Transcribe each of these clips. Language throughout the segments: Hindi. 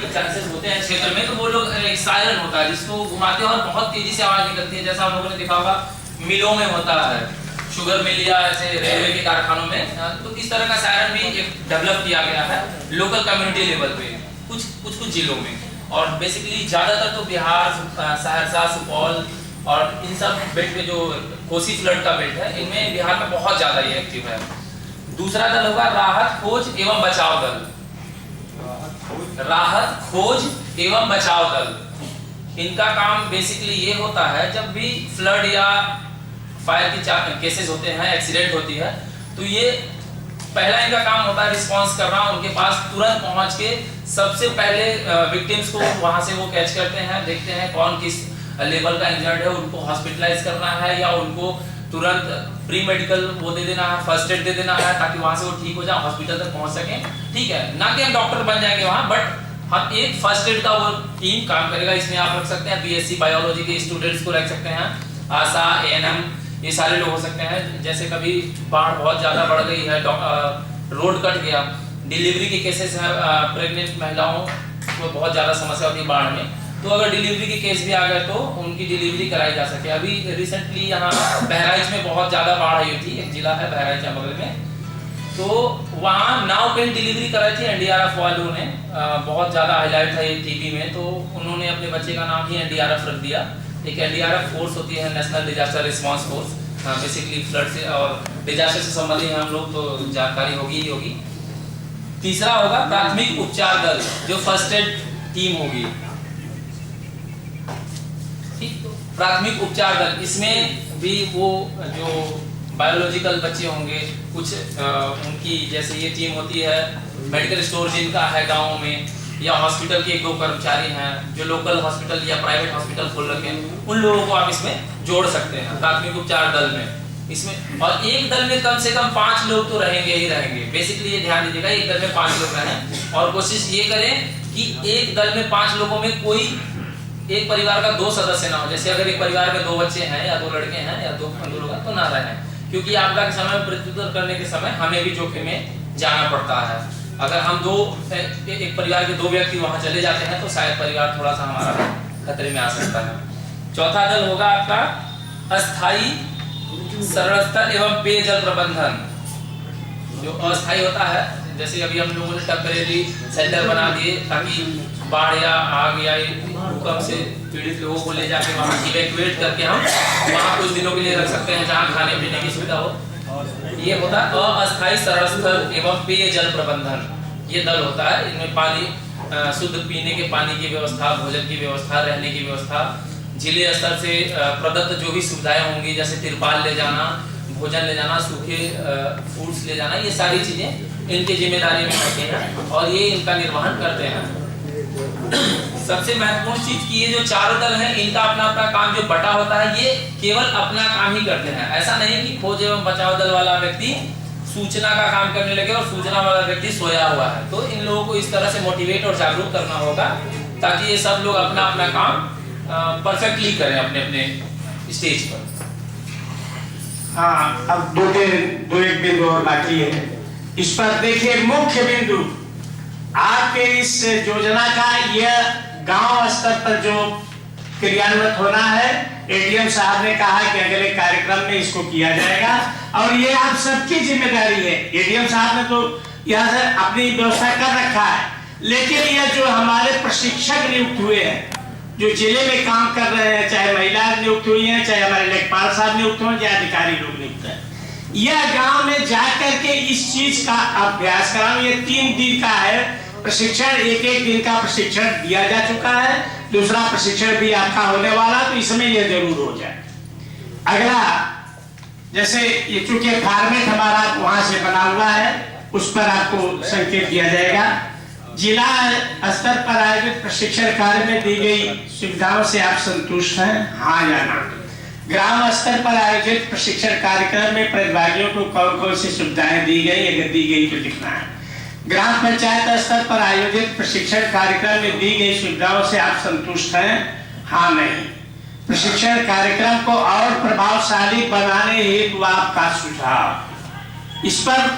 के चांसेस होते हैं क्षेत्र में, तो वो लोग एक सायरन होता है जिसको घुमाते हैं और बहुत तेजी से आवाज निकलती है, जैसा हम लोगों ने देखा होगा मिलों में होता है, शुगर मिल या ऐसे रेलवे के कारखानों में। तो इस तरह का सायरन भी एक डेवलप किया गया है लोकल कम्युनिटी लेवल पे कुछ जिलों में। और बेसिकली ज्यादातर तो बिहार, सहरसा, सुपौल और इन सब बेल्ट पे जो कोसी फ्लड का बेल्ट है, इनमें बिहार में बहुत ज्यादा ये एक्टिव है। दूसरा दल होगा राहत खोज एवं बचाव दल। राहत खोज एवं बचाव दल, इनका काम बेसिकली ये होता है जब भी फ्लड या फायर की केसेस होते हैं, एक्सीडेंट होती है, तो ये पहला इनका काम होता है रिस्पांस करना, उनके पास तुरंत पहुंच के सबसे पहले विक्टिम्स को वहां से वो कैच करते हैं, देखते हैं कौन किस लेवल का इंजर्ड है, उनको हॉस्पिटलाइज करना है या उनको तुरंत प्री मेडिकल वो दे देना है, फर्स्ट एड दे देना है, ताकि वहां से वो ठीक हो जाए, हॉस्पिटल तक पहुंच सके। ठीक है, ना कि हम डॉक्टर बन जाएंगे वहां, बट हम एक फर्स्ट एड का वो टीम काम करेगा। इसमें आप रख सकते हैं बीएससी बायोलॉजी के स्टूडेंट्स को रख सकते हैं, आशा, एएनएम, ये सारे लोग हो सकते हैं। जैसे कभी बाढ़ बहुत ज्यादा बढ़ गई है, रोड कट गया, डिलीवरी के केसेस हैं, प्रेग्नेंट महिलाओं को बहुत ज्यादा समस्या होती है बाढ़ में, तो अगर डिलीवरी के केस भी आ गए तो उनकी डिलीवरी कराई जा सके। अभी रिसेंटली यहाँ बहराइच में बहुत ज्यादा बाढ़ आई थी, एक जिला है बहराइच के बगल में, तो वहाँ नाव पे डिलीवरी कराई थी एनडीआरएफ वालों ने। बहुत ज्यादा हाईलाइट था ये टीवी में, तो उन्होंने अपने बच्चे का नाम ही एनडीआरएफ रख दिया। एक एनडीआरएफ फोर्स होती है, national disaster response force, basically flood से और डिजास्टर से संबंधित हम लोग तो जानकारी होगी ही होगी। तीसरा होगा प्राथमिक उपचार दल, जो फर्स्ट एड टीम होगी। प्राथमिक उपचार दल, इसमें भी वो जो बायोलॉजिकल बच्चे होंगे, कुछ उनकी जैसे ये टीम होती है, मेडिकल स्टोर जिनका है गाँव में, या हॉस्पिटल के 1-2 कर्मचारी हैं जो लोकल हॉस्पिटल या प्राइवेट हॉस्पिटल खोल रखे हैं, उन लोगों को आप इसमें जोड़ सकते हैं प्राथमिक उपचार दल में। इसमें और एक दल में कम से कम 5 लोग तो रहेंगे ही रहेंगे। बेसिकली ये ध्यान दीजिएगा, एक दल में 5 लोग रहें और कोशिश ये करें कि एक दल में 5 लोगों में कोई एक परिवार का 2 सदस्य ना हो। जैसे अगर एक परिवार में 2 बच्चे हैं या 2 लड़के हैं या 2 लोग हैं तो ना रहे, क्योंकि आपदा के समय प्रत्युत्तर करने के समय हमें भी जोखिम में जाना पड़ता है। अगर हम एक परिवार के 2 व्यक्ति वहां चले जाते हैं तो शायद परिवार थोड़ा सा हमारा खतरे में आ सकता है। चौथा दल होगा आपका अस्थाई सरल स्तर एवं पेयजल प्रबंधन। जो अस्थाई होता है, जैसे अभी हम लोगों ने टेम्परेरी सेंटर बना दिए ताकि बाढ़ या आग या भूकंप से पीड़ित लोगों को ले जाके वहाँ इवैक्यूएट करके हम वहाँ कुछ दिनों के लिए रख सकते हैं जहाँ खाने पीने की सुविधा हो। ये होता है अस्थाई सरल स्तर एवं पेयजल प्रबंधन, ये दल होता है। इनमें पानी, शुद्ध पीने के पानी की व्यवस्था, भोजन की व्यवस्था, रहने की व्यवस्था, जिले स्तर से प्रदत्त जो भी सुविधाएं होंगी, जैसे तिरपाल ले जाना, भोजन ले जाना, सूखे फूड्स ले जाना, ये सारी चीजें इनकी जिम्मेदारी में होती हैं और ये इनका निर्वहन करते हैं। सबसे महत्वपूर्ण चीज की ये जो 4 दल हैं, इनका अपना अपना काम जो बटा होता है, ये केवल अपना काम ही करते हैं। ऐसा नहीं कि खोज एवं बचाव दल वाला व्यक्ति सूचना का काम करने लगे और सूचना वाला व्यक्ति सोया हुआ है। तो इन लोगों को इस तरह से मोटिवेट और जागरूक करना होगा ताकि ये सब लोग अपना अपना काम परफेक्टली करें अपने अपने स्टेज पर। हाँ, अब 2-1 बिंदु और बाकी है। इस पर देखिए, मुख्य बिंदु आपके इस योजना का यह गांव स्तर पर जो क्रियान्वित होना है, एडीएम साहब ने कहा कि अगले कार्यक्रम में इसको किया जाएगा और ये आप सबकी जिम्मेदारी है। एडीएम साहब ने तो यहाँ से अपनी व्यवस्था कर रखा है, लेकिन यह जो हमारे प्रशिक्षक नियुक्त हुए हैं, जो जिले में काम कर रहे हैं, चाहे महिला नियुक्त हुई हैं, चाहे हमारे लेखपाल साहब नियुक्त हुए, या अधिकारी लोग नियुक्त हैं, यह गांव में जाकर के इस चीज का अभ्यास कराओ। ये 3 दिन का है प्रशिक्षण, 1-1 दिन का प्रशिक्षण दिया जा चुका है, दूसरा प्रशिक्षण भी आपका होने वाला, तो इसमें यह जरूर हो जाए। अगला, जैसे ये चूंकि फॉर्मेट हमारा वहां से बना हुआ है, उस पर आपको संकेत दिया जाएगा। जिला स्तर पर आयोजित प्रशिक्षण कार्य में दी गई सुविधाओं से आप संतुष्ट हैं, हाँ या ना। ग्राम स्तर पर आयोजित प्रशिक्षण कार्यक्रम में प्रतिभागियों को कौन कौन सी सुविधाएं दी गई, अगर दी गई तो लिखना है। ग्राम पंचायत स्तर पर आयोजित प्रशिक्षण कार्यक्रम में दी गई सुविधाओं से आप संतुष्ट हैं, हाँ नहीं। प्रशिक्षण कार्यक्रम को और प्रभावशाली बनाने हेतु आपका सुझाव। इस पर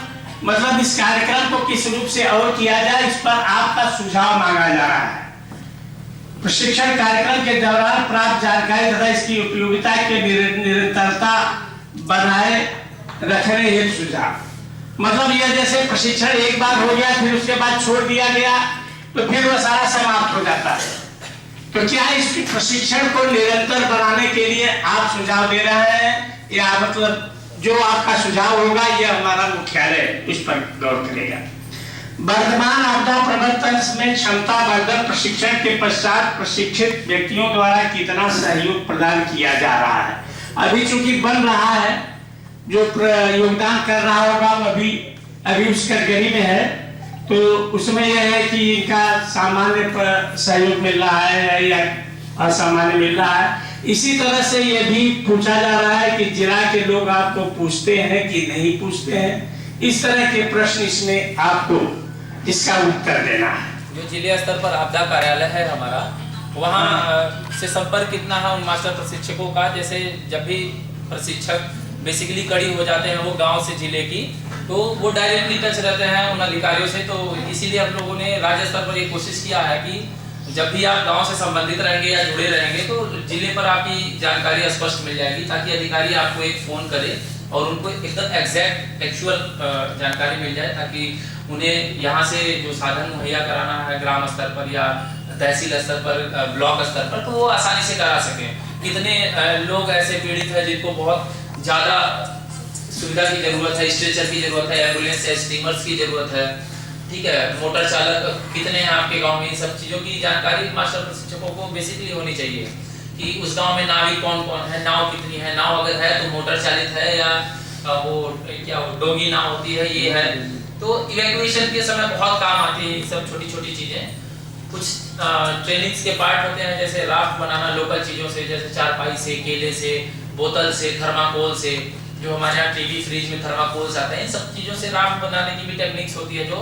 मतलब इस कार्यक्रम को किस रूप से और किया जाए, इस पर आपका सुझाव मांगा जा रहा है। प्रशिक्षण कार्यक्रम के दौरान प्राप्त जानकारी तथा इसकी उपयोगिता के निरंतरता बनाए रखने हेतु सुझाव। मतलब यह जैसे प्रशिक्षण एक बार हो गया फिर उसके बाद छोड़ दिया गया तो फिर वह सारा समाप्त हो जाता है। तो क्या इस प्रशिक्षण को निरंतर बनाने के लिए आप सुझाव दे रहे हैं, या मतलब जो आपका सुझाव होगा यह हमारा मुख्यालय इस पर गौर करेगा। वर्तमान आपदा प्रबंधन में क्षमता वर्धन प्रशिक्षण के पश्चात प्रशिक्षित व्यक्तियों द्वारा कितना सहयोग प्रदान किया जा रहा है। अभी चूंकि बन रहा है, जो योगदान कर रहा होगा वह अभी उस कैटेगरी में है, तो उसमें यह है कि इनका सामान्य सहयोग मिल रहा है या असामान्य मिल रहा है। इसी तरह से यह भी पूछा जा रहा है कि जिला के लोग आपको पूछते हैं कि नहीं पूछते हैं। इस तरह के प्रश्न इसमें आपको इसका उत्तर देना है। जो जिले स्तर पर आपदा कार्यालय है हमारा, वहाँ से संपर्क कितना है उन मास्टर प्रशिक्षकों का। जैसे जब भी प्रशिक्षक बेसिकली कड़ी हो जाते हैं वो गांव से जिले की, तो वो डायरेक्टली टच रहते हैं उन अधिकारियों से। तो इसीलिए हम लोगों ने राज्य स्तर पर ये कोशिश किया है कि जब भी आप गांव से संबंधित रहेंगे या जुड़े रहेंगे तो जिले पर आपकी जानकारी स्पष्ट मिल जाएगी, ताकि अधिकारी आपको एक फोन करे और उनको एकदम एग्जैक्ट एक्चुअल जानकारी मिल जाए, ताकि उन्हें यहाँ से जो साधन मुहैया कराना है ग्राम स्तर पर या तहसील स्तर पर, ब्लॉक स्तर पर, तो वो आसानी से करा सकें। कितने लोग ऐसे पीड़ित हैं जिनको बहुत ज़्यादा सुविधा की जरूरत है, स्ट्रेचर की जरूरत है, एम्बुलेंस है, स्टीमर्स की जरूरत है, ठीक है, मोटर चालक कितने हैं आपके गांव में। इन सब चीज़ों की जानकारी मास्टर प्रशिक्षकों को बेसिकली होनी चाहिए कि उस गांव में नाविक कौन कौन है, नाव कितनी है, नाव अगर है तो मोटर चालित है या वो क्या डोंगी नाव होती है, ये है। तो इवैक्यूएशन के समय बहुत काम आती है सब छोटी छोटी चीज़ें। कुछ ट्रेनिंग्स के पार्ट होते हैं, जैसे राफ्ट बनाना लोकल चीज़ों से, जैसे चारपाई से, केले से, बोतल से, थर्माकोल से, जो हमारे यहाँ टीवी फ्रिज में थर्माकोल्स आते हैं, इन सब चीज़ों से राफ्ट बनाने की भी टेक्निक्स होती है, जो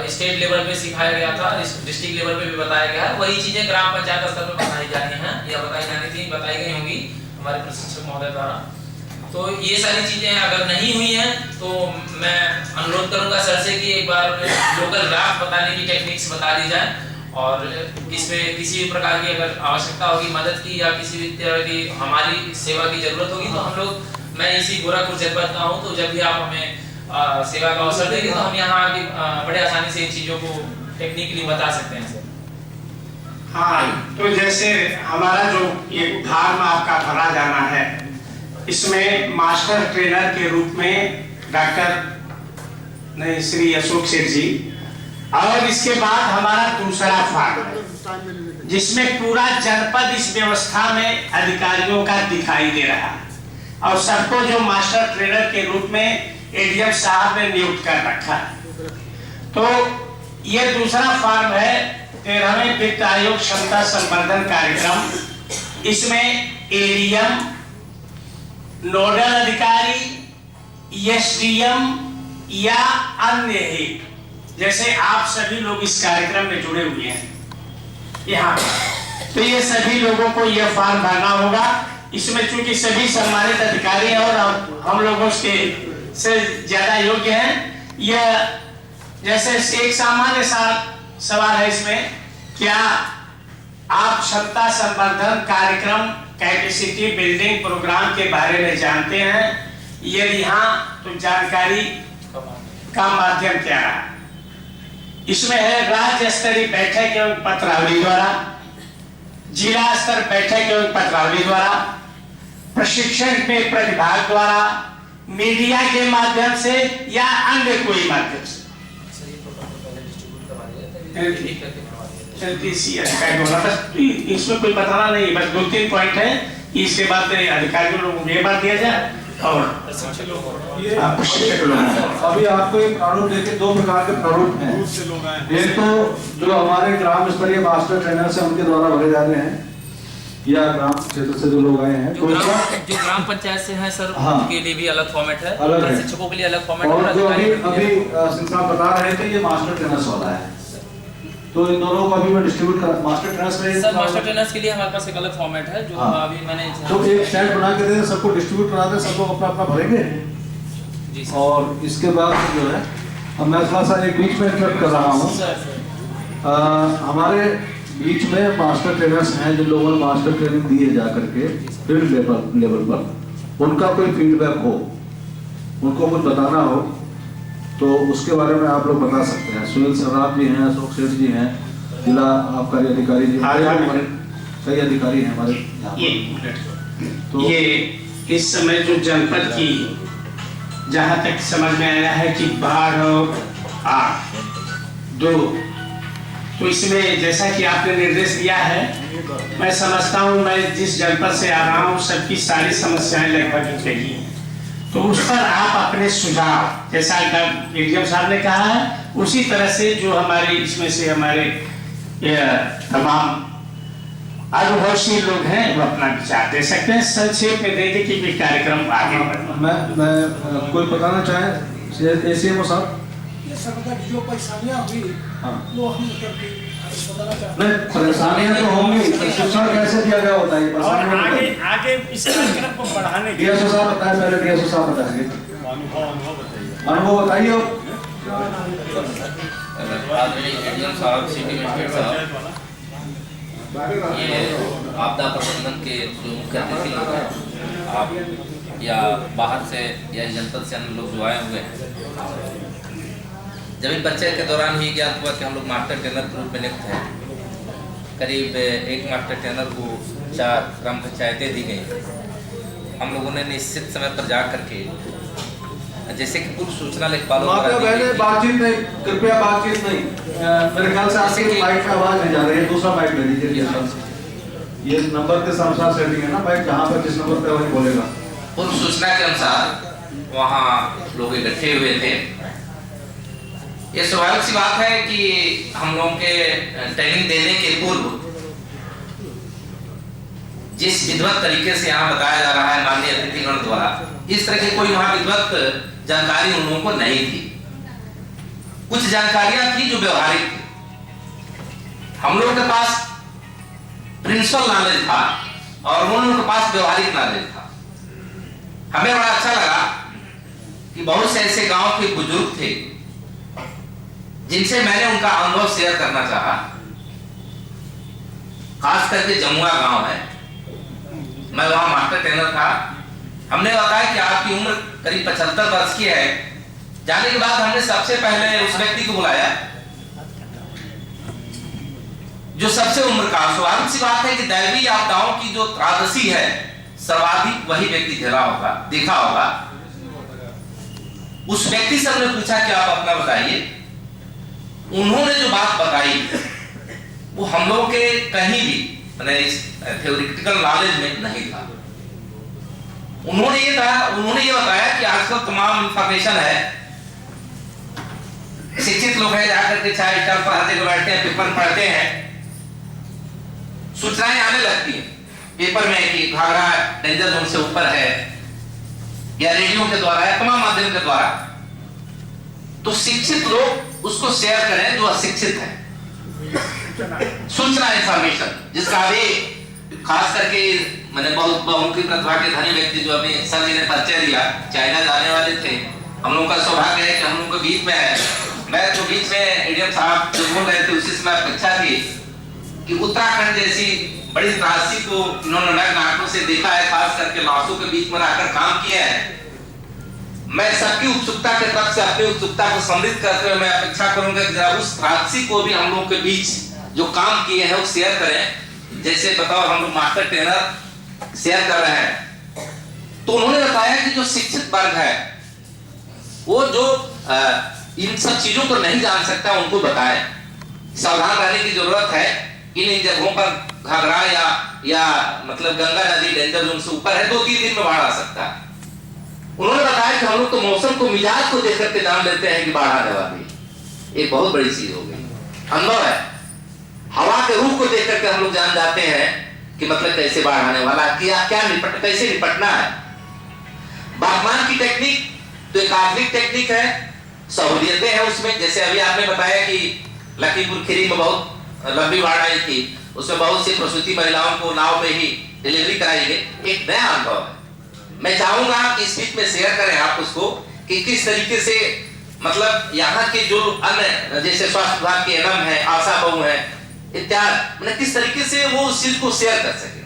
स्टेट लेवल पे सिखाया गया था, डिस्ट्रिक्ट लेवल पे भी बताया गया है। वही चीज़ें ग्राम पंचायत स्तर पर बताई जानी हैं या बताई जानी थी, बताई गई होंगी हमारे प्रशिक्षक महोदय द्वारा। तो ये सारी चीज़ें अगर नहीं हुई हैं तो मैं अनुरोध करूँगा सर से कि एक बार लोकल राफ्ट बताने की टेक्निक्स बता दी जाए, और इसमें किसी भी प्रकार की अगर आवश्यकता होगी मदद की या किसी भी तरह की हमारी सेवा की जरूरत होगी तो हम लोग, मैं इसी गोरखपुर जनपद का हूँ, तो जब भी आप हमें सेवा का अवसर देंगे तो हम यहाँ आके बड़े आसानी से इन चीज़ों को टेक्निकली बता सकते हैं सर। हाँ, तो जैसे हमारा जो ये फॉर्म आपका भरा जाना है, इसमें मास्टर ट्रेनर के रूप में श्री अशोक सेठ जी, और इसके बाद हमारा दूसरा फॉर्म है जिसमें पूरा जनपद इस व्यवस्था में अधिकारियों का दिखाई दे रहा है, और सबको जो मास्टर ट्रेनर के रूप में एडीएम साहब ने नियुक्त कर रखा है। तो ये दूसरा फॉर्म है 13वें वित्त आयोग क्षमता संवर्धन कार्यक्रम। इसमें एडीएम, नोडल अधिकारी, एसडीएम या अन्य ही, जैसे आप सभी लोग इस कार्यक्रम में जुड़े हुए हैं यहाँ, तो ये सभी लोगों को यह फॉर्म भरना होगा। इसमें चूंकि सभी सम्मानित अधिकारी हैं और हम लोगों के से ज्यादा योग्य हैं, यह जैसे एक सामान्य सवाल है इसमें, क्या आप क्षमता संवर्धन कार्यक्रम कैपेसिटी बिल्डिंग प्रोग्राम के बारे में जानते हैं? यदि हाँ तो जानकारी का माध्यम क्या है? इसमें है राज्य स्तरीय बैठक एवं पत्रावली द्वारा, जिला स्तर बैठक एवं पत्रावली द्वारा, प्रशिक्षण में प्रतिभाग द्वारा, मीडिया के माध्यम से या अन्य कोई माध्यम से। इसमें कोई बताना नहीं, बस 2-3 पॉइंट है, इसके बाद अधिकारियों लोगों को ये बात दिया जाए और प्रशिक्षक लोग। अभी आपको एक प्रारूप देखे, 2 प्रकार के प्रारूप हैं। एक तो जो हमारे ग्राम स्तरीय मास्टर ट्रेनर से उनके द्वारा भरे जा रहे हैं, या ग्राम क्षेत्र से जो लोग आए हैं, जो ग्राम पंचायत से हैं सर, हाँ, उनके लिए भी अलग फॉर्मेट है, प्रशिक्षकों के लिए अलग फॉर्मेट और है। जो अभी सिंह बता रहे थे ये मास्टर ट्रेनर्स वाला है, तो इन दोनों को अभी मैं डिस्ट्रीब्यूट कर, मास्टर ट्रेनर्स में सर मास्टर ट्रेनर्स के लिए हमारे पास एक अलग फॉर्मेट है जो अभी मैंने तो एक स्टैंड बना के दे, सबको डिस्ट्रीब्यूट करा दे, सब लोग अपना अपना भरेंगे जी। और इसके बाद जो है अब मैं थोड़ा सा एक बीच में इंटरप्ट कर रहा हूँ। हमारे बीच में मास्टर ट्रेनर्स हैं जिन लोगों ने मास्टर ट्रेनिंग दी है जाकर के फील्ड लेवल पर, उनका कोई फीडबैक हो, उनको कुछ बताना हो तो उसके बारे में आप लोग बता सकते हैं। सुनील सर्राफ जी हैं, अशोक सेठ जी हैं, जिला आबकारी अधिकारी जी, कई अधिकारी हैं हमारे यहाँ। तो ये इस समय जो जनपद की जहाँ तक समझ में आया है कि बाढ़ और आग दो, तो इसमें जैसा कि आपने निर्देश दिया है, मैं समझता हूँ, मैं जिस जनपद से आ रहा हूँ सबकी सारी समस्याएं लगभग एक ही हैं। तो उस पर आप अपने सुझाव, जैसा एडीएम साहब ने कहा है उसी तरह से जो हमारे इसमें से हमारे तमाम अनुभवशील लोग हैं वो अपना विचार दे सकते हैं। संक्षेप में देंगे कि कार्यक्रम आगे मैं कोई बताना चाहे एसीएमओ साहब? जो परेशानियां हुई वो हम बताना चाहते हैं। परेशानियां तो होंगी, शिक्षण कैसे दिया गया होता है और आगे इस कार्यक्रम को बढ़ाने के डीएसओ साहब बताएं, पहले डीएसओ साहब बताएंगे। अनुभव बताइए। एडीएम साहब, सिटी मजिस्ट्रेट साहब, ये आपदा प्रबंधन के जो मुख्य अतिथि लोग हैं, आप या बाहर से या जनपद से अन्य लोग जो आए हुए हैं, जब इन परिचय के दौरान ही ज्ञात हुआ कि हम लोग मास्टर ट्रेनर के रूप में नियुक्त हैं। करीब एक मास्टर ट्रेनर को 4 ग्राम पंचायतें दी गई। हम लोगों ने निश्चित समय पर जा करके, जैसे कि पूर्व सूचना लेखपालों बातचीत नहीं, कृपया बातचीत नहीं। मेरे ख्याल से आपके माइक में आवाज नहीं जा रही है, दूसरा माइक ले लीजिए। ये नंबर के साथ साथ सेटिंग है ना माइक, जहाँ पर जिस नंबर पे वही बोलेगा। पूर्व सूचना के अनुसार वहाँ लोग इकट्ठे हुए थे। ये स्वाभाविक सी बात है कि हम लोगों के ट्रेनिंग देने के पूर्व जिस विधिवत तरीके से यहाँ बताया जा रहा है माननीय अतिथिगण द्वारा, इस तरह की कोई वहाँ विधिवत जानकारी उन लोगों को नहीं थी। कुछ जानकारियां थी जो व्यवहारिक थी। हम लोगों के पास प्रिंसिपल नॉलेज था और उन लोगों के पास व्यवहारिक नॉलेज था। हमें बड़ा अच्छा लगा कि बहुत से ऐसे गांव के बुजुर्ग थे जिनसे मैंने उनका अनुभव शेयर करना चाहा। खास करके जमुआ गांव है, मैं वहां मास्टर ट्रेनर था। हमने बताया कि आपकी उम्र करीब 75 वर्ष की है। जाने के बाद हमने सबसे पहले उस व्यक्ति को बुलाया जो सबसे उम्र का। स्वाभाविक सी बात है कि दैवीय आपदाओं की जो त्रासदी है सर्वाधिक वही व्यक्ति झेला होगा, देखा होगा। उस व्यक्ति से हमने पूछा कि आप अपना बताइए। उन्होंने जो बात बताई वो हम लोगों के कहीं भी थ्योरेटिकल नॉलेज में नहीं था। उन्होंने ये बताया कि आजकल तमाम इंफॉर्मेशन है, शिक्षित लोग हैं, जाकर के चाय स्टॉल पर आते बैठते हैं, पेपर पढ़ते हैं, सूचनाएं आने लगती हैं पेपर में कि घाघरा डेंजर जोन से ऊपर है, या रेडियो के द्वारा या तमाम माध्यम के द्वारा। तो शिक्षित लोग उसको शेयर करें जो अशिक्षित है। सूचना इंफॉर्मेशन जिसका अभी खास करके मैंने बहुत बहुमुखी प्रतिभा के धनी व्यक्ति जो अभी सर जी ने परिचय दिया, चाइना जाने वाले थे। हम लोगों का सौभाग्य है कि हम लोगों के बीच में है। मैं तो बीच में एडीएम साहब जो बोल रहे थे उसी समय अपेक्षा थी कि उत्तराखंड जैसी बड़ी त्रासदी को इन्होंने नग्न आंखों से देखा है, खास करके लाशों के बीच में रहकर काम किया है। मैं सबकी उत्सुकता के तरफ से अपनी उत्सुकता को समृद्ध करते हुए मैं अपेक्षा करूंगा कि जरा उस त्रासदी को भी हम लोगों के बीच जो काम किए हैं वो शेयर करें। जैसे बताओ हम लोग मास्टर ट्रेनर शेयर कर रहे हैं, तो उन्होंने बताया कि जो शिक्षित वर्ग है वो जो इन सब चीजों को नहीं जान सकता उनको बताएं। सावधान रहने की जरूरत है। इन जगहों पर घाघरा या मतलब गंगा नदी डेंजर जोन से ऊपर है, 2-3 दिन में बाढ़ आ सकता है। उन्होंने बताया कि हम लोग तो मौसम को मिजाज को देख करके जान लेते हैं कि बाढ़ आने वाली है। एक बहुत बड़ी चीज हो गई, अनुभव है। हवा के रूख को देख करके हम लोग जान जाते हैं कि मतलब कैसे बाढ़ आने वाला है, कैसे निपटना है। बागवान की टेक्निक तो एक आधुनिक टेक्निक है, सहूलियतें हैं उसमें। जैसे अभी आपने बताया कि लखीमपुर खीरी में बहुत लंबी बाढ़ आई थी, उसमें बहुत सी प्रसूति महिलाओं को नाव में ही डिलीवरी कराई गई। एक नया अनुभव है। मैं चाहूंगा कि इस बीच में शेयर करें आप उसको कि किस तरीके से मतलब यहाँ के जो अन्य जैसे स्वास्थ्य विभाग के एनएम है, आशा बहू है इत्यादि, मतलब किस तरीके से वो उस चीज को शेयर कर सके।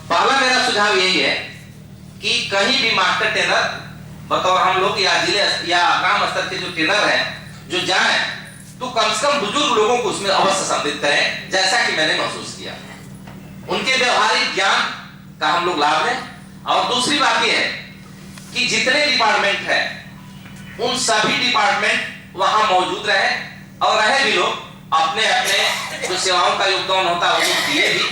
पहला मेरा सुझाव यही है कि कहीं भी मास्टर ट्रेनर बतौर हम लोग या जिले या ग्राम स्तर के जो ट्रेनर है जो जाए तो कम से कम बुजुर्ग लोगों को उसमें अवश्य सम्मिलित करें, जैसा कि मैंने महसूस किया। उनके व्यवहारिक ज्ञान का हम लोग लाभ लें। और दूसरी बात यह है कि जितने डिपार्टमेंट है उन सभी डिपार्टमेंट वहां मौजूद रहे और रहे भी लोग अपने अपने जो सेवाओं का योगदान होता है वो दिए भी।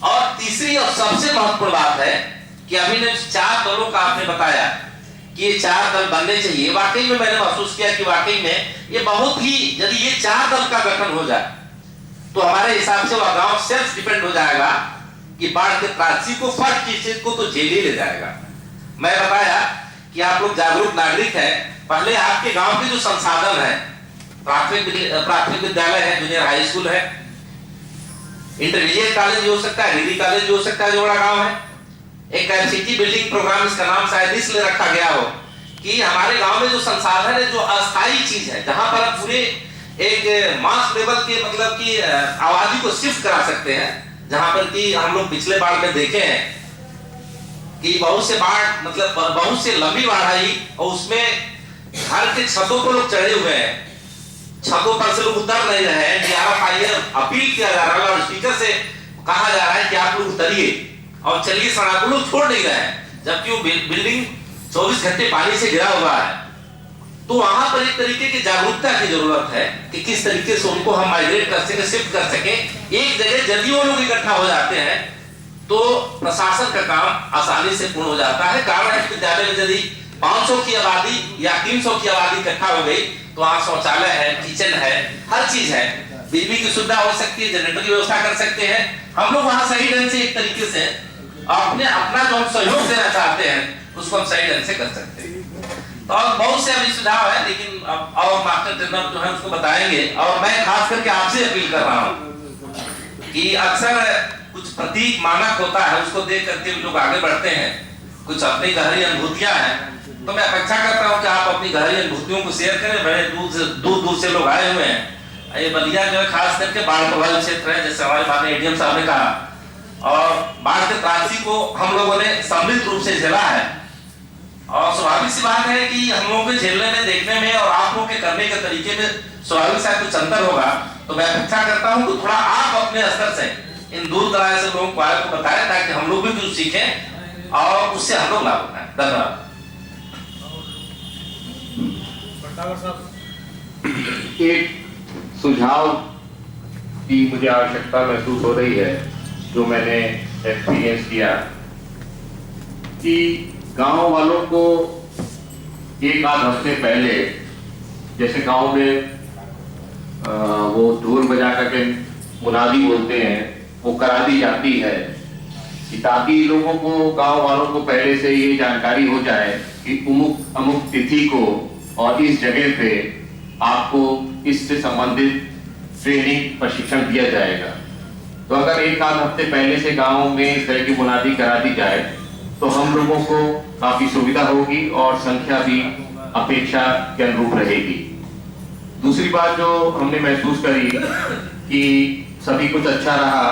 और तीसरी और सबसे महत्वपूर्ण बात है कि अभी ने 4 दलों का आपने बताया कि ये 4 दल बनने चाहिए। वाकई में मैंने महसूस किया कि वाकई में ये बहुत ही, यदि ये 4 दल का गठन हो जाए तो हमारे हिसाब से वह गांव सेल्फ डिपेंड हो जाएगा कि बाढ़ के त्रासदी को, फर्स्ट चीज को तो जेल ही ले जाएगा। मैं बताया कि आप लोग जागरूक नागरिक हैं, पहले आपके गांव के जो संसाधन है, प्राथमिक विद्यालय है, जूनियर हाई स्कूल है, इंटरमीडिएट कॉलेज हो सकता है, डिग्री कॉलेज हो सकता है जो बड़ा गांव है, एक सिटी बिल्डिंग प्रोग्राम, इसका नाम शायद इसलिए रखा गया हो कि हमारे गांव में जो संसाधन है, जो अस्थायी चीज है, जहां पर आप पूरे एक मास लेवल के मतलब की आबादी को शिफ्ट करा सकते हैं, जहां पर कि हम लोग पिछले बार में देखे हैं कि बहुत से बाढ़ मतलब बहुत से लंबी बाढ़ आई और उसमें घर के छतों पर लोग चढ़े हुए हैं, छतों पर से लोग उतर नहीं रहे हैं। डीआरएफ अपील किया जा रहा है और स्पीकर से कहा जा रहा है कि आप लोग उतरिए और चलिए, सड़क लोग छोड़ नहीं रहे हैं, जबकि वो बिल्डिंग 24 घंटे पानी से घिरा हुआ है। तो वहां पर एक तरीके की जागरूकता की जरूरत है कि किस तरीके से उनको हम माइग्रेट कर सके, शिफ्ट कर सके एक जगह। यदि वो लोग इकट्ठा हो जाते हैं तो प्रशासन का काम आसानी से पूर्ण हो जाता है। कारण विद्यालय में यदि 500 की आबादी या 300 की आबादी इकट्ठा हो गई तो वहां शौचालय है, किचन है, हर चीज है, बिजली की सुविधा हो सकती है, जनरेटर की व्यवस्था कर सकते हैं। हम लोग वहां सही ढंग से एक तरीके से अपना जो हम सहयोग देना चाहते हैं उसको हम सही ढंग से कर सकते हैं। तो और बहुत से अभी सुझाव है, लेकिन अब और मास्टर ट्रेनर जो है उसको बताएंगे। और मैं खास करके आपसे अपील कर रहा हूँ कि अक्सर कुछ प्रतीक मानक होता है, उसको देख करके लोग आगे बढ़ते हैं, कुछ अपनी गहरी अनुभूतियां हैं, तो मैं अपेक्षा करता हूं कि आप अपनी गहरी अनुभूतियों को शेयर करें। बड़े दूर से लोग आए हुए हैं। ये बलिया जो है खास करके बाढ़ प्रभावित क्षेत्र है, जैसे हमारे माननीय एडीएम साहब ने कहा, और बाढ़ के त्रासदी को हम लोगों ने सम्मिलित रूप से झेला है। और स्वाभाविक सी बात है कि हम लोगों के झेलने में, देखने में और आप लोगों के करने के तरीके में स्वाभाविक सा कुछ अंतर होगा। तो मैं अपेक्षा करता हूं कि थोड़ा आप अपने स्तर से इन दूर दराज से लोगों को बताएं ताकि हम लोग भी कुछ सीखें और उससे हम लोग लाभ उठाएं। धन्यवाद। एक सुझाव की मुझे आवश्यकता महसूस हो रही है, जो मैंने एक्सपीरियंस किया कि गांव वालों को एक आध हफ्ते पहले, जैसे गांव में वो ढोल बजा करके मुनादी बोलते हैं, वो करा दी जाती है कि ताकि लोगों को, गांव वालों को पहले से ये जानकारी हो जाए कि अमुक तिथि को और इस जगह पे आपको इससे संबंधित ट्रेनिंग प्रशिक्षण दिया जाएगा। तो अगर एक आध हफ्ते पहले से गांव में इस तरह की मुनादी करा दी जाए तो हम लोगों को काफी सुविधा होगी और संख्या भी अपेक्षा के अनुरूप रहेगी। दूसरी बात जो हमने महसूस करी कि सभी कुछ अच्छा रहा,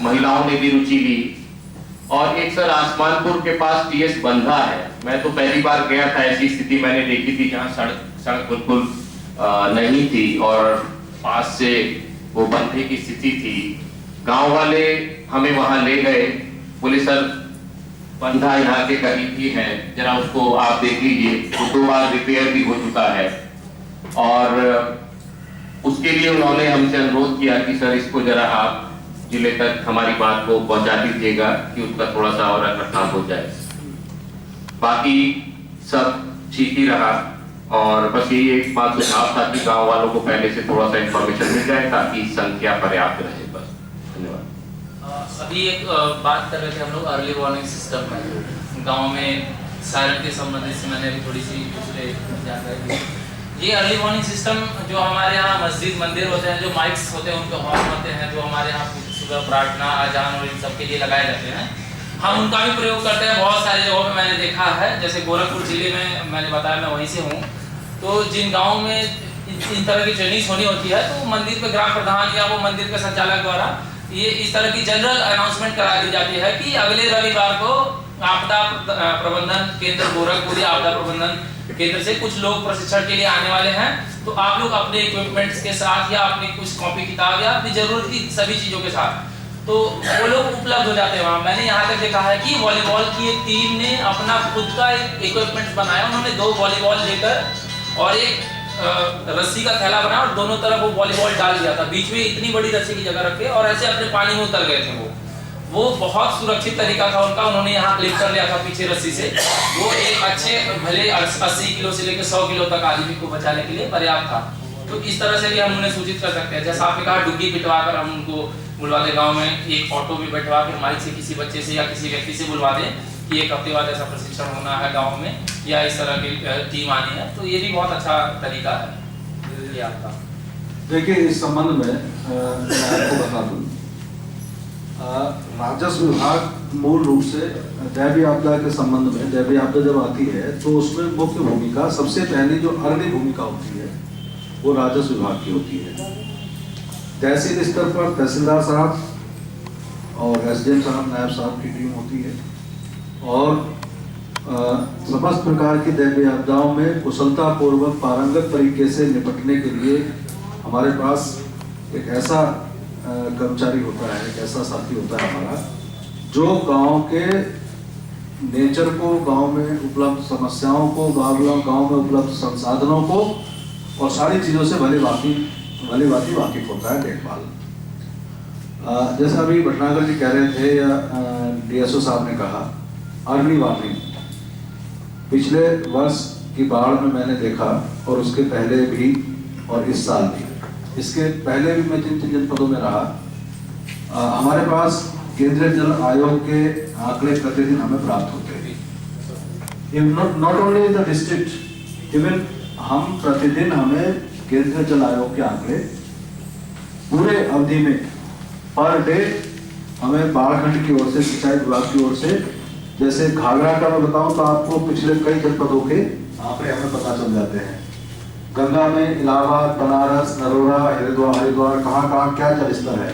महिलाओं ने भी रुचि ली। और एक सर आसमानपुर के पास टीएस बंधा है, मैं तो पहली बार गया था, ऐसी स्थिति मैंने देखी थी जहाँ सड़क बिल्कुल नहीं थी और पास से वो बंधे की स्थिति थी। गांव वाले हमें वहां ले गए, बोले सर बंधा यहाँ के करीब ही है, जरा उसको आप देख लीजिए। वो 2 बार रिपेयर भी हो चुका है और उसके लिए उन्होंने हमसे अनुरोध किया कि सर इसको जरा आप जिले तक हमारी बात को पहुंचा दीजिएगा कि उसका थोड़ा सा और रखरखाव हो जाए। बाकी सब ठीक ही रहा और बस यही एक बात सुझाव था कि गांव वालों को पहले से थोड़ा सा इंफॉर्मेशन मिल जाए ताकि संख्या पर्याप्त रहे। बस धन्यवाद। अभी एक बात कर रहे थे हम लोग अर्ली वार्निंग सिस्टम में गांव में सायरन के संबंधित से मैंने भी थोड़ी सी दूसरे जानकारी। ये अर्ली वार्निंग सिस्टम जो हमारे यहाँ मस्जिद मंदिर होते हैं, जो माइक्स होते हैं, उनके हॉर्न होते हैं, जो हमारे यहाँ सुबह प्रार्थना अजान और इन सब के लिए लगाए जाते हैं, हम उनका भी प्रयोग करते हैं। बहुत सारी जगहों पे मैंने देखा है, जैसे गोरखपुर जिले में मैंने बताया, मैं वहीं से हूँ, तो जिन गाँव में इन तरह की ट्रेनिंग होनी होती है तो मंदिर के ग्राम प्रधान या वो मंदिर के संचालक द्वारा ये इस तरह की जनरल अनाउंसमेंट करा दी जाती है कि अगले रविवार को आपदा प्रबंधन केंद्र गोरखपुर या आपदा प्रबंधन केंद्र से कुछ लोग प्रशिक्षण के लिए आने वाले हैं, तो आप लोग अपने इक्विपमेंट्स के साथ या अपनी कुछ कॉपी किताब या अपनी जरूरत की सभी चीजों के साथ तो वो लोग उपलब्ध हो जाते हैं वहाँ। मैंने यहाँ तक देखा है कि वॉलीबॉल की एक टीम ने अपना खुद का एक इक्विपमेंट्स बनाया, उन्होंने 2 वॉलीबॉल लेकर और एक रस्सी का थैला बनाया और दोनों तरफ वो वॉलीबॉल डाल दिया था, बीच में इतनी बड़ी रस्सी की जगह रखे और ऐसे अपने पानी में उतर गए थे। वो बहुत सुरक्षित तरीका था उनका, उन्होंने यहाँ क्लिप कर लिया था पीछे रस्सी से। वो एक अच्छे भले 80 किलो से लेकर 100 किलो तक आदमी को बचाने के लिए पर्याप्त था। तो इस तरह से भी हम उन्हें सूचित कर सकते हैं। जैसा आपने कहा डुग्गी पिटवा कर हम उनको बुलवा दें, गाँव में एक ऑटो भी बैठवा के माइक से किसी बच्चे से या किसी व्यक्ति से बुलवा दें कि 1 हफ्ते बाद ऐसा प्रशिक्षण होना है गाँव में या इस तरह की टीम आनी है, तो ये भी बहुत अच्छा तरीका है ये आपका। देखिए इस संबंध में मैं आपको बता दूं, राजस्व विभाग मूल रूप से दैवीय आपदा के संबंध में, दैवीय आपदा जब आती है तो उसमें मुख्य भूमिका सबसे पहली जो अग्रणी भूमिका होती है वो राजस्व विभाग की होती है। तहसील स्तर पर तहसीलदार साहब और एसडीएम साहब, नायब साहब की टीम होती है और समस्त प्रकार की दैवीय आपदाओं में कुशलता पूर्वक पारंगत तरीके से निपटने के लिए हमारे पास एक ऐसा कर्मचारी होता है, एक ऐसा साथी होता है हमारा, जो गांव के नेचर को, गांव में उपलब्ध समस्याओं को, गांव में उपलब्ध संसाधनों को और सारी चीज़ों से भली भांति वाकिफ होता है, देखभाल। जैसा अभी भटनागर जी कह रहे थे या डीएसओ साहब ने कहा, अर्ली वार्निंग पिछले वर्ष की बाढ़ में मैंने देखा और उसके पहले भी और इस साल भी, इसके पहले भी मैं जिन जनपदों में रहा, हमारे पास केंद्रीय जल आयोग के आंकड़े प्रतिदिन हमें प्राप्त होते हैं। Not only in the district, even हम प्रतिदिन हमें केंद्रीय जल आयोग के आंकड़े पूरे अवधि में पर डे हमें बाढ़ की ओर से, सिंचाई विभाग की ओर से, जैसे घाघरा का मैं बताऊं तो आपको पिछले कई जनपदों के आंकड़े हमें पता चल जाते हैं। गंगा में इलाहाबाद, बनारस, नरोड़ा, हरिद्वार कहाँ क्या जल स्तर है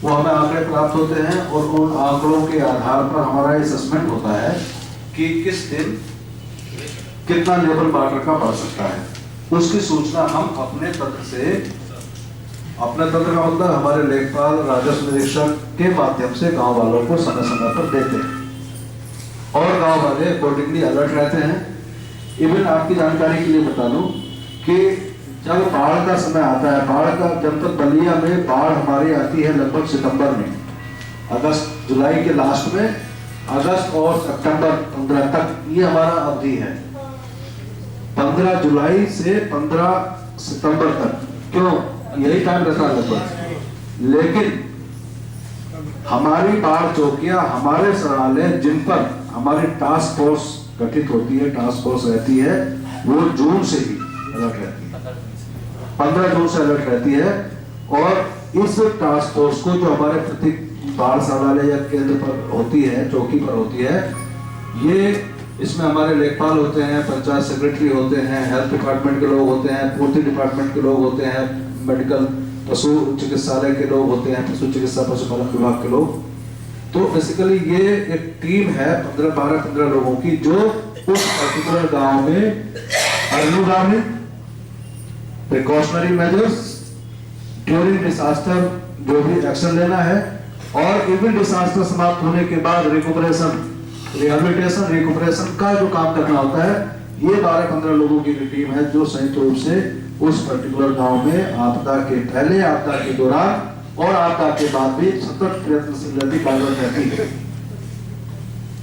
वो हमें आंकड़े प्राप्त होते हैं और उन आंकड़ों के आधार पर हमारा असेसमेंट होता है कि किस दिन कितना लेवल वाटर का बढ़ सकता है। उसकी सूचना हम अपने तंत्र से, अपने तंत्र का मतलब हमारे लेखपाल, राजस्व निरीक्षक के माध्यम से गांव वालों को समय समय पर देते हैं और गांव वाले अकॉर्डिंगली अलर्ट रहते हैं। इवन आपकी जानकारी के लिए बता दूं कि जब बाढ़ का समय आता है, बाढ़ का जनपद बलिया में बाढ़ हमारी आती है लगभग सितंबर में, अगस्त जुलाई के लास्ट में, अगस्त और सितंबर 15 तक ये हमारा अवधि है, 15 जुलाई से 15 सितंबर तक। क्यों यही टाइम रहता है लगभग। लेकिन हमारी बाढ़ चौकियां, हमारे सराले जिन पर हमारी टास्क फोर्स गठित होती है, टास्क फोर्स रहती है, वो जून से ही अलर्ट रहती है, 15 जून से अलर्ट रहती है। और इस टास्क फोर्स को जो हमारे प्रति बाढ़ सराले या केंद्र पर होती है, चौकी पर होती है, ये इसमें हमारे लेखपाल होते हैं, पंचायत सेक्रेटरी होते हैं, हेल्थ डिपार्टमेंट के लोग होते हैं, पूर्ति डिपार्टमेंट के लोग होते हैं, मेडिकल पशु चिकित्सालय के लोग होते हैं, पशु चिकित्सा पशुपालन विभाग के लोग। तो बेसिकली ये एक टीम है 12-15 लोगों की जो उस पर्टिकुलर गांव में early warning, precautionary measures, during disaster जो भी एक्शन लेना है और इवन डिजास्टर समाप्त होने के बाद रिकवरेशन, रिहेबिलिटेशन, रिकवरेशन का जो काम करना होता है, ये 12-15 लोगों की टीम है जो संयुक्त रूप से उस पर्टिकुलर गांव में आपदा के पहले, आपदा के दौरान और आपदा के बाद भी सतत प्रयत्नशील कार्यरत रहती है।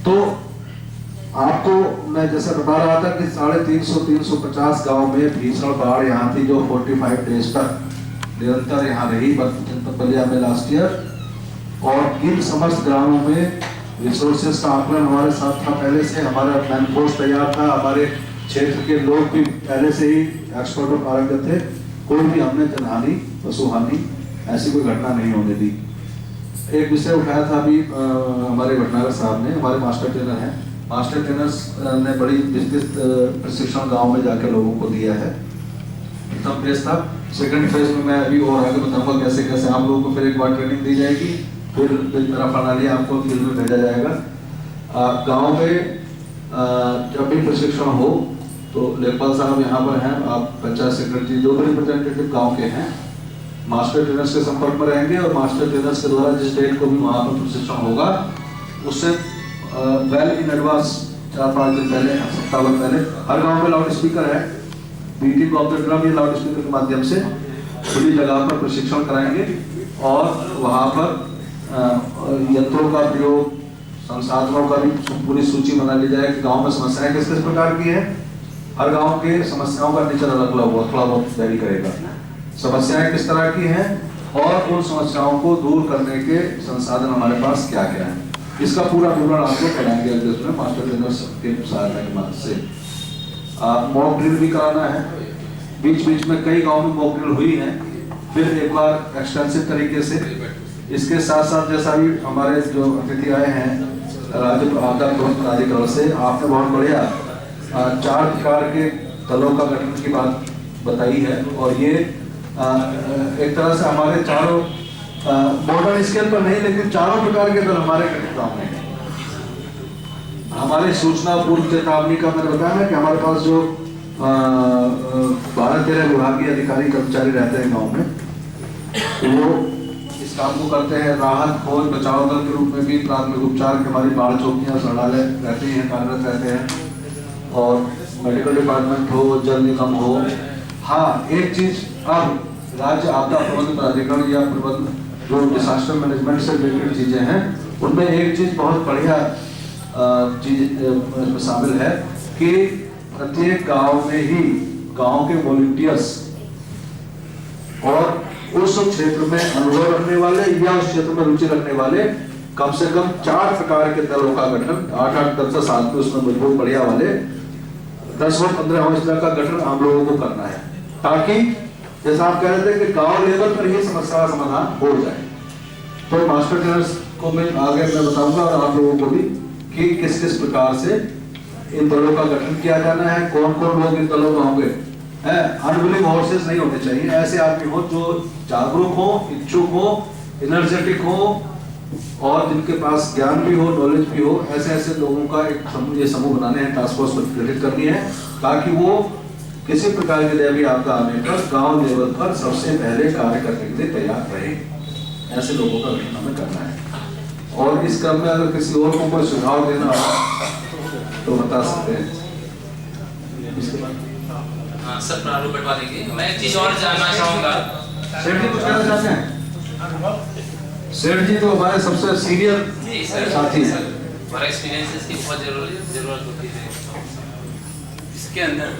तो आपको मैं जैसे बता रहा था कि 350 गांव में भीषण बाढ़ यहाँ थी जो 45 डेज तक निरंतर यहाँ रही जनपद बलिया में लास्ट ईयर। और इन समस्त ग्रामों में रिसोर्सेज का आकलन हमारे साथ था पहले से, हमारा मैन फोर्स तैयार था, हमारे क्षेत्र के लोग भी पहले से ही एक्सपर्ट और पारंगत थे। कोई भी हमने जनहानि, पशु हानि ऐसी कोई घटना नहीं होने दी। एक विषय उठाया था अभी हमारे भटनागर साहब ने, हमारे मास्टर ट्रेनर हैं, मास्टर ट्रेनर्स ने बड़ी विस्तृत प्रशिक्षण गांव में जाकर लोगों को दिया है। प्रथम फेज था। सेकंड फेज में मैं अभी और आगे बताऊंगा कैसे कैसे आप लोगों को फिर एक बार ट्रेनिंग दी जाएगी, फिर तरह प्रणाली आपको फील्ड में भेजा जाएगा। गांव में जब भी प्रशिक्षण हो तो लेखपाल साहब यहाँ पर हैं, आप पंचायत सेक्रेटरी जो भी रिप्रेजेंटेटिव गाँव के हैं मास्टर ट्रेनर्स के संपर्क में रहेंगे और मास्टर ट्रेनर्स के द्वारा जिस डेट को भी वहाँ पर प्रशिक्षण होगा उससे वेल इन एडवांस 4-5 दिन पहले, सप्ताह भर पहले हर गांव में लाउड स्पीकर है, बीटिंग ऑफ द ड्रम ये लाउड स्पीकर के माध्यम से खुली जगह पर प्रशिक्षण कराएंगे और वहाँ पर यंत्रों का प्रयोग, संसाधनों का भी पूरी सूची बना ली जाए कि गाँव में समस्याएं किस किस प्रकार की है। हर गाँव के समस्याओं का नेचर अलग अलग हुआ, थोड़ा बहुत वेरी करेगा, समस्याएं किस तरह की हैं और उन समस्याओं को दूर करने के संसाधन हमारे पास क्या क्या है, इसका पूरा विवरण आपको कराएंगे अगले उसमें मास्टर ट्रेनर्स के सहायता की मदद से। मॉक ड्रिल भी कराना है, बीच बीच में कई गांव में मॉक ड्रिल हुई है, फिर एक बार एक्सटेंसिव तरीके से। इसके साथ साथ जैसा भी हमारे जो अतिथि आए हैं राज्य आपदा प्रबंधन प्राधिकरण से, आपने बहुत बढ़िया 4 प्रकार के दलों का गठन की बात बताई है और ये एक तरह से हमारे चारों मॉडर्न स्केल पर नहीं लेकिन चारों प्रकार के दल हमारे गाँव में हैं। हमारे सूचना पूर्व चेतावनी का मैंने बताया ना कि हमारे पास जो 12-13 विभागीय अधिकारी कर्मचारी रहते हैं गांव में, तो वो इस काम को करते हैं। राहत खोज बचाव दल के रूप में भी प्राथमिक उपचार की हमारी बाढ़ चौकियां शौचालय रहते हैं, कार्यरत रहते हैं और मेडिकल डिपार्टमेंट हो, जल निगम हो। हाँ, एक चीज अब राज्य आपदा प्रबंधन प्राधिकरण या प्रबंधन जो डिजास्टर मैनेजमेंट से रिलेटेड चीजें हैं उनमें एक चीज बहुत बढ़िया चीज शामिल है कि प्रत्येक गांव में ही गांव के वॉलंटियर्स और उस क्षेत्र में अनुभव रखने वाले या उस क्षेत्र में रुचि रखने वाले कम से कम 4 प्रकार के दलों का गठन 8-8, 10-10 साल के उसमें मजबूत बढ़िया वाले 10-15 हौसला का गठन हम लोगों को करना है, ताकि जैसा आप कह रहे थे कि गांव लेवल पर ही समस्या का समाधान हो जाए। तो मास्टर ट्रेनर्स को मैं आगे मैं बताऊंगा और आप लोगों को भी कि किस किस प्रकार से इन दलों का गठन किया जाना है, कौन कौन लोग इन दलों में होंगे। अनविलिंग हॉर्सेस नहीं होने चाहिए, ऐसे आदमी हो जो जागरूक हो, इच्छुक हो, एनर्जेटिक हो और जिनके पास ज्ञान भी हो, नॉलेज भी हो। ऐसे ऐसे लोगों का एक समूह बनाने हैं, टास्क फोर्स गठित करनी है ताकि वो किसी प्रकार की दैवीय आपदा आने पर गांव लेवल पर सबसे पहले कार्य करने के लिए तैयार रहे। ऐसे लोगों का गठन हमें करना है और इस क्रम में अगर किसी और को कोई सुझाव देना हो तो बता सकते हैं। हाँ, सब प्रारूप बंटवा देंगे। मैं एक चीज और जानना चाहूंगा। सेठ जी कुछ कहना चाहते हैं? सेठ जी तो हमारे सबसे सीनियर साथी हैं। हमारा एक्सपीरियंस की बहुत जरूरत होती है। इसके अंदर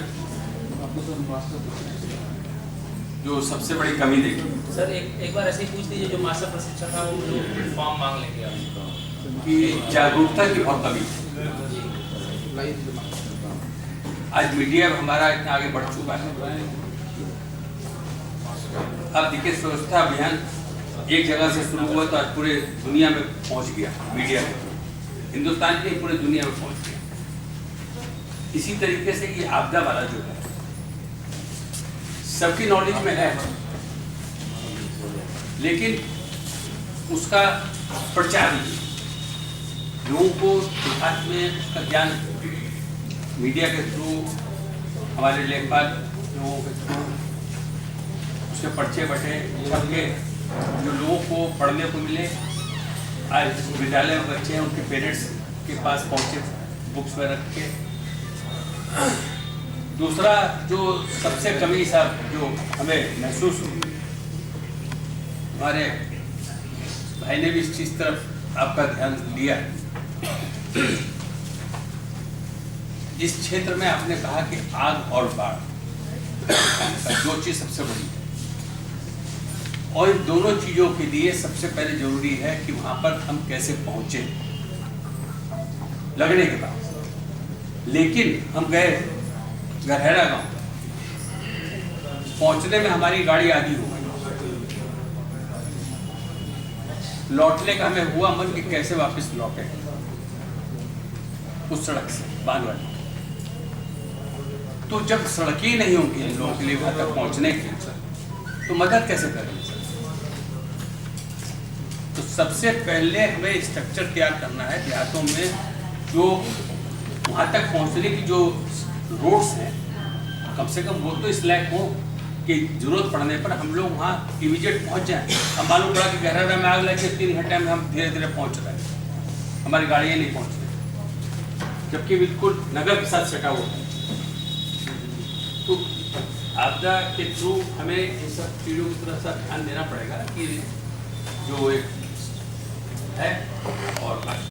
जो सबसे बड़ी कमी देखी सर एक बार ऐसे ही पूछ दीजिए, जो मास्टर प्रशिक्षण था वो जो फॉर्म मांग लेंगे आप कि जागरूकता की बहुत कमी। आज मीडिया हमारा इतना आगे बढ़ चुका है। अब देखिए, स्वच्छता अभियान एक जगह से शुरू हुआ तो आज पूरे दुनिया में पहुंच गया। मीडिया में हिंदुस्तान के पूरे दुनिया में पहुंच गया। इसी तरीके से ये आपदा वाला जो है सबकी नॉलेज में है, लेकिन उसका प्रचार नहीं, लोगों को देहात में उसका ज्ञान मीडिया के थ्रू, हमारे लेखपाल लोगों के थ्रू उसके पर्चे बटे सबके जो लोगों को पढ़ने को मिले। आज विद्यालय में बच्चे हैं, उनके पेरेंट्स के पास पहुँचे बुक्स में रख के। दूसरा जो सबसे कमी साहब जो हमें महसूस हुई, हमारे भाई ने भी इस चीज तरफ आपका ध्यान दिया। जिस क्षेत्र में आपने कहा कि आग और बाढ़, दो चीज सबसे बड़ी है और इन दोनों चीजों के लिए सबसे पहले जरूरी है कि वहां पर हम कैसे पहुंचे लगने के बाद। लेकिन हम गए गरहरा गांव, पहुंचने में हमारी गाड़ी आधी हो गई। लौटने का हमें हुआ मन कि कैसे वापस लौटे। उस सड़क से बांध वाली। तो जब सड़क ही नहीं होगी इन लोगों के लिए वहां तक पहुंचने की, तो मदद कैसे करेंगे सर? तो सबसे पहले हमें स्ट्रक्चर तैयार करना है देहातों में, जो वहां तक पहुंचने की जो रोड्स हैं कम से कम वो तो इस लायक हो कि जरूरत पड़ने पर हम लोग वहाँ इमीडिएट पहुँच जाएं। अब मालूम पड़ा कि गहरा में आग लगे 3 घंटे में हम धीरे धीरे पहुँच रहे हैं, हमारी गाड़ियाँ नहीं पहुँच रही, जबकि बिल्कुल नगर के साथ सटा हुआ है। तो आपदा के थ्रू हमें इन सब चीज़ों की तरफ ध्यान देना पड़ेगा कि जो एक है और